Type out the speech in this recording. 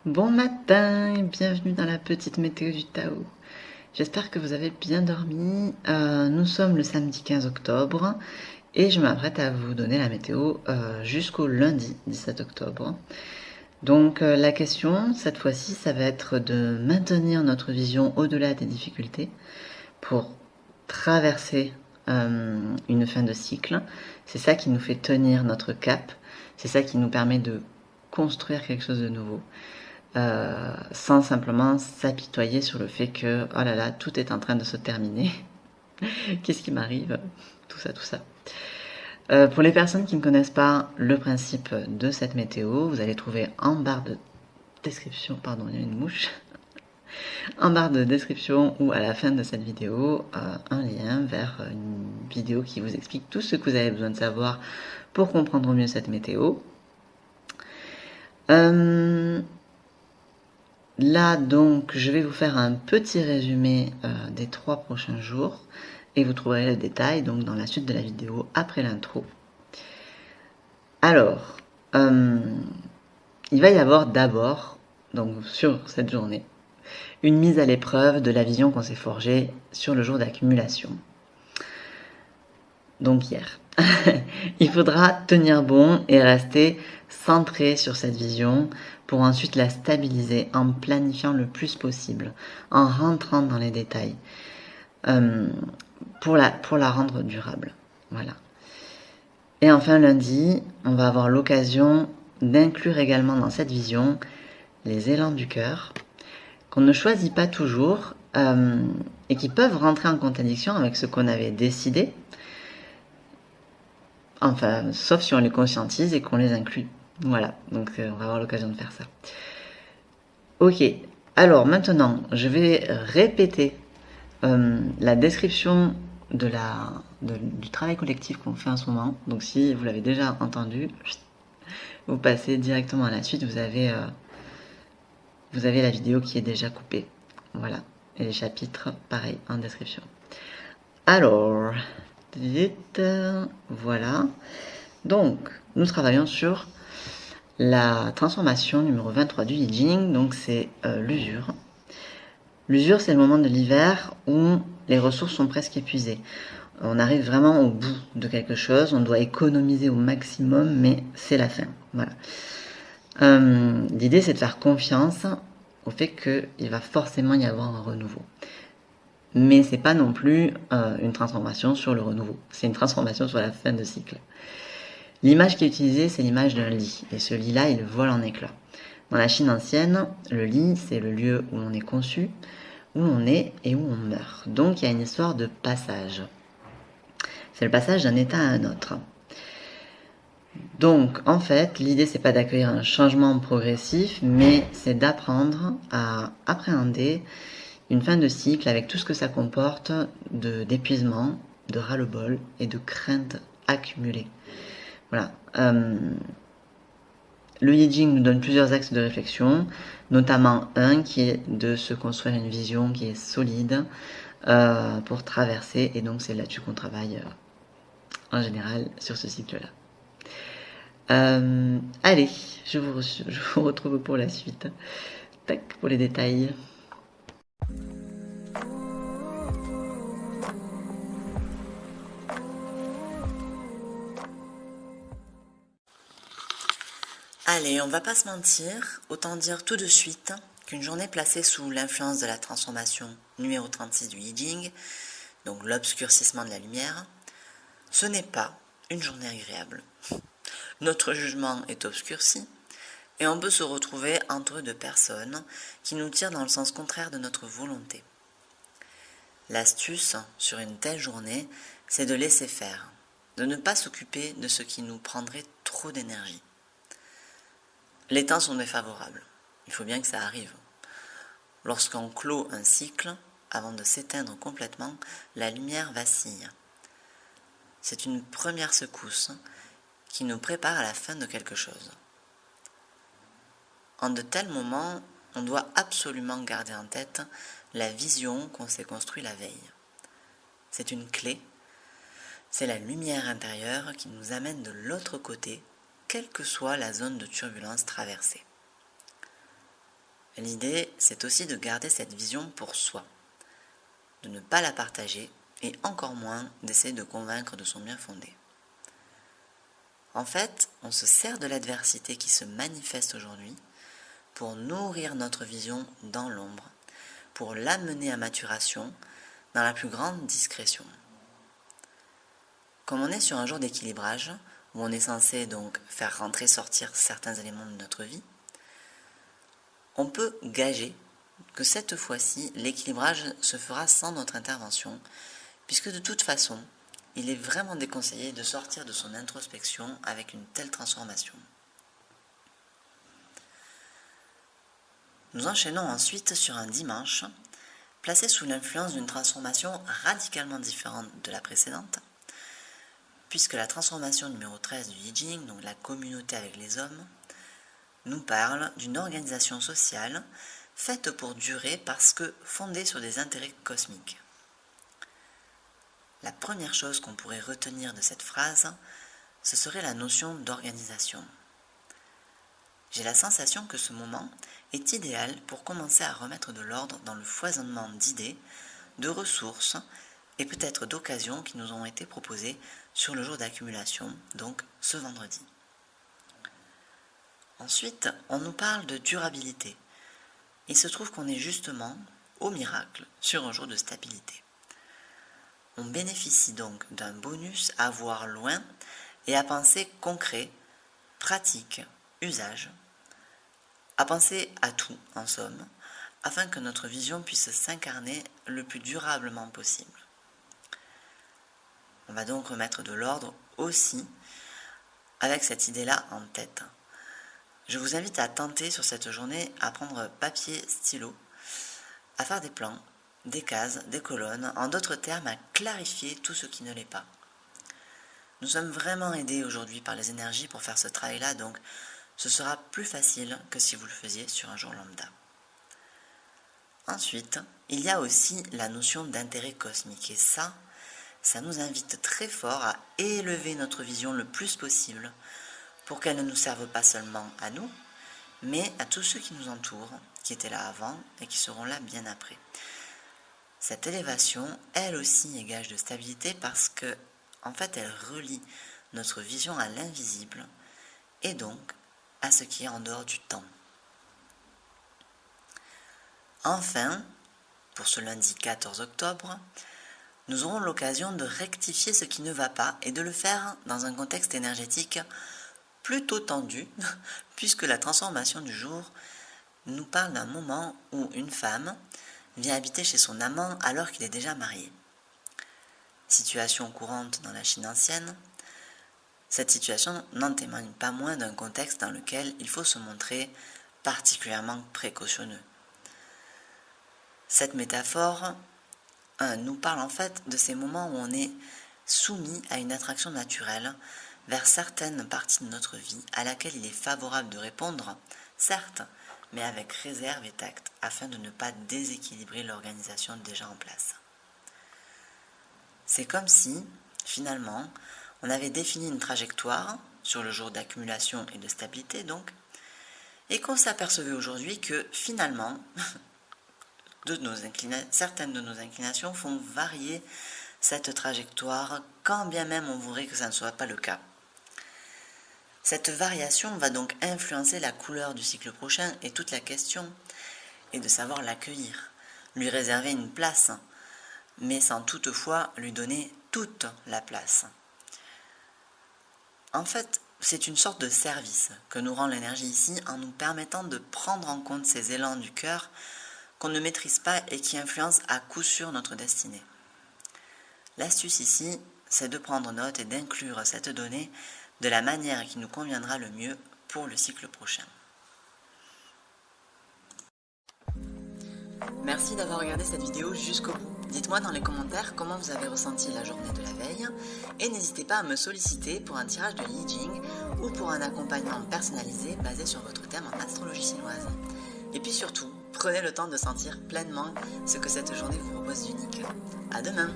Bon matin et bienvenue dans la petite météo du Tao. J'espère que vous avez bien dormi. Nous sommes le samedi 15 octobre et je m'apprête à vous donner la météo jusqu'au lundi 17 octobre. Donc la question cette fois-ci, ça va être de maintenir notre vision au-delà des difficultés pour traverser une fin de cycle. C'est ça qui nous fait tenir notre cap. C'est ça qui nous permet de construire quelque chose de nouveau. Sans simplement s'apitoyer sur le fait que, oh là là, tout est en train de se terminer. Qu'est-ce qui m'arrive? Tout ça, tout ça. Pour les personnes qui ne connaissent pas le principe de cette météo, vous allez trouver en barre de description, pardon, il y a une mouche, en barre de description ou à la fin de cette vidéo, un lien vers une vidéo qui vous explique tout ce que vous avez besoin de savoir pour comprendre mieux cette météo. Là, donc, je vais vous faire un petit résumé des 3 prochains jours et vous trouverez le détail donc, dans la suite de la vidéo après l'intro. Alors, il va y avoir d'abord, donc sur cette journée, une mise à l'épreuve de la vision qu'on s'est forgée sur le jour d'accumulation. Donc hier. Il faudra tenir bon et rester centré sur cette vision pour ensuite la stabiliser en planifiant le plus possible, en rentrant dans les détails, pour la rendre durable. Voilà. Et enfin lundi, on va avoir l'occasion d'inclure également dans cette vision les élans du cœur, qu'on ne choisit pas toujours et qui peuvent rentrer en contradiction avec ce qu'on avait décidé. Enfin, sauf si on les conscientise et qu'on les inclut. Voilà, donc on va avoir l'occasion de faire ça. Ok, alors maintenant, je vais répéter la description du travail collectif qu'on fait en ce moment. Donc si vous l'avez déjà entendu, vous passez directement à la suite, vous avez la vidéo qui est déjà coupée. Voilà, et les chapitres, pareil, en description. Alors, voilà. Donc, nous travaillons sur la transformation numéro 23 du I Ching, donc c'est l'usure. L'usure, c'est le moment de l'hiver où les ressources sont presque épuisées. On arrive vraiment au bout de quelque chose, on doit économiser au maximum, mais c'est la fin. Voilà. L'idée, c'est de faire confiance au fait qu'il va forcément y avoir un renouveau. Mais c'est pas non plus une transformation sur le renouveau, c'est une transformation sur la fin de cycle. L'image qui est utilisée, c'est l'image d'un lit, et ce lit-là, il vole en éclats. Dans la Chine ancienne, le lit, c'est le lieu où on est conçu, où on est et où on meurt. Donc il y a une histoire de passage. C'est le passage d'un état à un autre. Donc en fait, l'idée c'est pas d'accueillir un changement progressif, mais c'est d'apprendre à appréhender une fin de cycle avec tout ce que ça comporte d'épuisement, de ras-le-bol et de craintes accumulées. Voilà. Le I Ching nous donne plusieurs axes de réflexion, notamment un qui est de se construire une vision qui est solide pour traverser, et donc c'est là-dessus qu'on travaille en général sur ce cycle-là. Allez, je vous retrouve pour la suite. Tac, pour les détails. Allez, on va pas se mentir, autant dire tout de suite qu'une journée placée sous l'influence de la transformation numéro 36 du I Ching, donc l'obscurcissement de la lumière, ce n'est pas une journée agréable. Notre jugement est obscurci et on peut se retrouver entre deux personnes qui nous tirent dans le sens contraire de notre volonté. L'astuce sur une telle journée, c'est de laisser faire, de ne pas s'occuper de ce qui nous prendrait trop d'énergie. Les temps sont défavorables, il faut bien que ça arrive. Lorsqu'on clôt un cycle, avant de s'éteindre complètement, la lumière vacille. C'est une première secousse qui nous prépare à la fin de quelque chose. En de tels moments, on doit absolument garder en tête la vision qu'on s'est construite la veille. C'est une clé, c'est la lumière intérieure qui nous amène de l'autre côté, quelle que soit la zone de turbulence traversée. L'idée, c'est aussi de garder cette vision pour soi, de ne pas la partager et encore moins d'essayer de convaincre de son bien fondé. En fait, on se sert de l'adversité qui se manifeste aujourd'hui pour nourrir notre vision dans l'ombre, pour l'amener à maturation dans la plus grande discrétion. Comme on est sur un jour d'équilibrage, où on est censé donc faire rentrer-sortir certains éléments de notre vie, on peut gager que cette fois-ci, l'équilibrage se fera sans notre intervention, puisque de toute façon, il est vraiment déconseillé de sortir de son introspection avec une telle transformation. Nous enchaînons ensuite sur un dimanche, placé sous l'influence d'une transformation radicalement différente de la précédente, puisque la transformation numéro 13 du I Ching, donc la communauté avec les hommes, nous parle d'une organisation sociale faite pour durer parce que fondée sur des intérêts cosmiques. La première chose qu'on pourrait retenir de cette phrase, ce serait la notion d'organisation. J'ai la sensation que ce moment est idéal pour commencer à remettre de l'ordre dans le foisonnement d'idées, de ressources et peut-être d'occasions qui nous ont été proposées sur le jour d'accumulation, donc ce vendredi. Ensuite, on nous parle de durabilité. Il se trouve qu'on est justement, au miracle, sur un jour de stabilité. On bénéficie donc d'un bonus à voir loin et à penser concret, pratique, usage, à penser à tout en somme, afin que notre vision puisse s'incarner le plus durablement possible. On va donc remettre de l'ordre aussi avec cette idée-là en tête. Je vous invite à tenter sur cette journée à prendre papier, stylo, à faire des plans, des cases, des colonnes, en d'autres termes à clarifier tout ce qui ne l'est pas. Nous sommes vraiment aidés aujourd'hui par les énergies pour faire ce travail-là, donc ce sera plus facile que si vous le faisiez sur un jour lambda. Ensuite, il y a aussi la notion d'intérêt cosmique, et ça nous invite très fort à élever notre vision le plus possible pour qu'elle ne nous serve pas seulement à nous, mais à tous ceux qui nous entourent, qui étaient là avant et qui seront là bien après. Cette élévation, elle aussi, est gage de stabilité parce que, en fait, elle relie notre vision à l'invisible et donc à ce qui est en dehors du temps. Enfin, pour ce lundi 14 octobre, nous aurons l'occasion de rectifier ce qui ne va pas et de le faire dans un contexte énergétique plutôt tendu, puisque la transformation du jour nous parle d'un moment où une femme vient habiter chez son amant alors qu'il est déjà marié. Situation courante dans la Chine ancienne, cette situation n'en témoigne pas moins d'un contexte dans lequel il faut se montrer particulièrement précautionneux. Cette métaphore nous parle en fait de ces moments où on est soumis à une attraction naturelle vers certaines parties de notre vie à laquelle il est favorable de répondre, certes, mais avec réserve et tact, afin de ne pas déséquilibrer l'organisation déjà en place. C'est comme si, finalement, on avait défini une trajectoire sur le jour d'accumulation et de stabilité, donc, et qu'on s'apercevait aujourd'hui que, finalement, certaines de nos inclinations font varier cette trajectoire, quand bien même on voudrait que ça ne soit pas le cas. Cette variation va donc influencer la couleur du cycle prochain et toute la question est de savoir l'accueillir, lui réserver une place, mais sans toutefois lui donner toute la place. En fait, c'est une sorte de service que nous rend l'énergie ici en nous permettant de prendre en compte ces élans du cœur qu'on ne maîtrise pas et qui influencent à coup sûr notre destinée. L'astuce ici, c'est de prendre note et d'inclure cette donnée de la manière qui nous conviendra le mieux pour le cycle prochain. Merci d'avoir regardé cette vidéo jusqu'au bout. Dites-moi dans les commentaires comment vous avez ressenti la journée de la veille et n'hésitez pas à me solliciter pour un tirage de I Ching ou pour un accompagnement personnalisé basé sur votre thème en astrologie chinoise. Et puis surtout, prenez le temps de sentir pleinement ce que cette journée vous propose d'unique. À demain!